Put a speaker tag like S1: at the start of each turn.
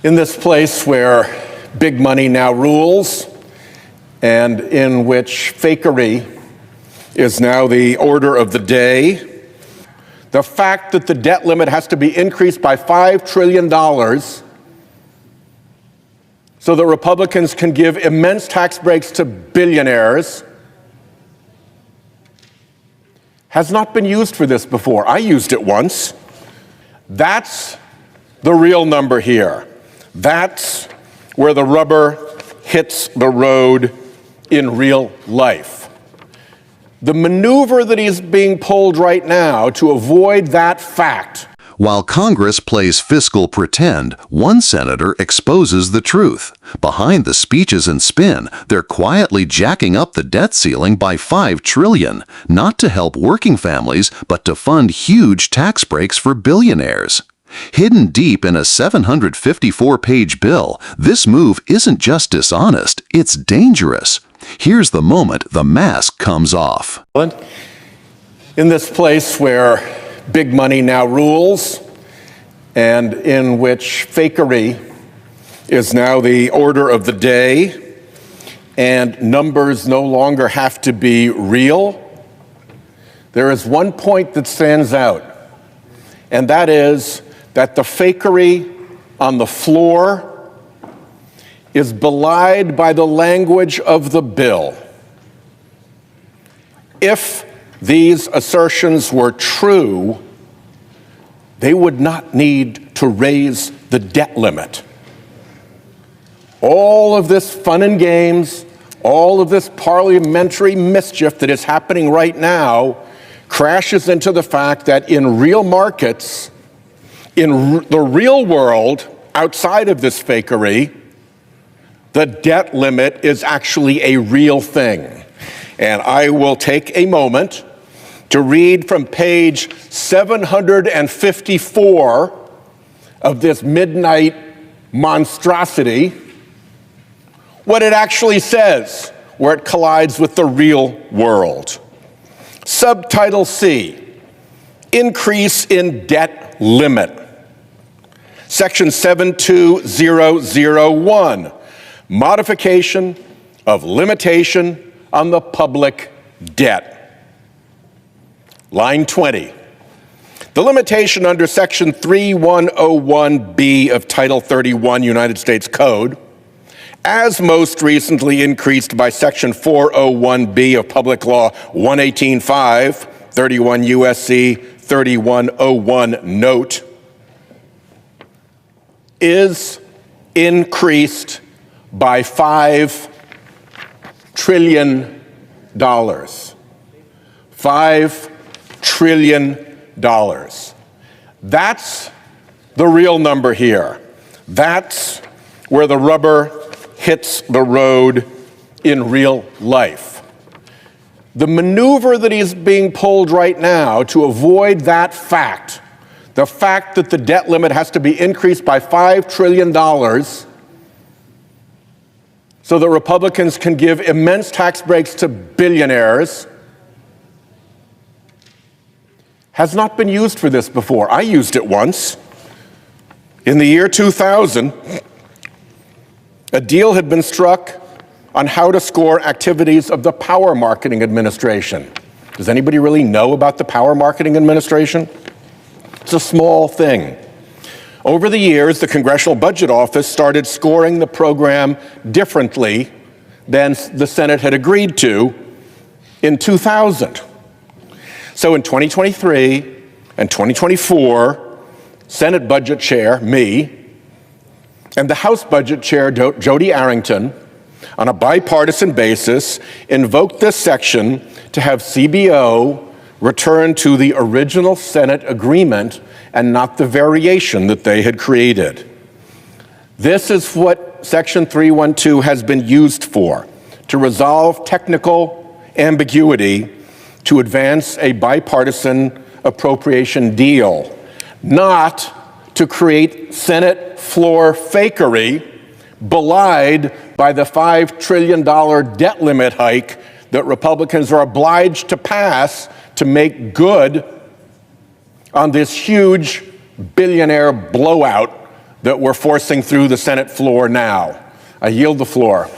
S1: In this place where big money now rules and in which fakery is now the order of the day, the fact that the debt limit has to be increased by $5 trillion so that Republicans can give immense tax breaks to billionaires has not been used for this before. I used it once. That's the real number here. That's where the rubber hits the road in real life. The maneuver that is being pulled right now to avoid that fact.
S2: While Congress plays fiscal pretend, one senator exposes the truth. Behind the speeches and spin, they're quietly jacking up the debt ceiling by $5 trillion, not to help working families, but to fund huge tax breaks for billionaires. Hidden deep in a 754-page bill, this move isn't just dishonest, it's dangerous. Here's the moment the mask comes off.
S1: In this place where big money now rules and in which fakery is now the order of the day and numbers no longer have to be real, there is one point that stands out, and that is that the fakery on the floor is belied by the language of the bill. If these assertions were true, they would not need to raise the debt limit. All of this fun and games, all of this parliamentary mischief that is happening right now crashes into the fact that in real markets, in the real world, outside of this fakery, the debt limit is actually a real thing. And I will take a moment to read from page 754 of this midnight monstrosity what it actually says, where it collides with the real world. Subtitle C, Increase in Debt Limit. Section 72001, Modification of Limitation on the Public Debt. Line 20. The limitation under Section 3101B of Title 31 United States Code, as most recently increased by Section 401B of Public Law 118.5, 31 U.S.C. 3101 Note, is increased by $5 trillion. $5 trillion. That's the real number here. That's where the rubber hits the road in real life. The maneuver that is being pulled right now to avoid that fact, the fact that the debt limit has to be increased by $5 trillion so that Republicans can give immense tax breaks to billionaires, has not been used for this before. I used it once. In the year 2000, a deal had been struck on how to score activities of the Power Marketing Administration. Does anybody really know about the Power Marketing Administration? It's a small thing. Over the years, the Congressional Budget Office started scoring the program differently than the Senate had agreed to in 2000. So in 2023 and 2024, Senate Budget Chair, me, and the House Budget Chair, Jody Arrington, on a bipartisan basis, invoked this section to have CBO return to the original Senate agreement and not the variation that they had created. This is what Section 312 has been used for, to resolve technical ambiguity to advance a bipartisan appropriation deal, not to create Senate floor fakery belied by the $5 trillion debt limit hike that Republicans are obliged to pass to make good on this huge billionaire blowout that we're forcing through the Senate floor now. I yield the floor.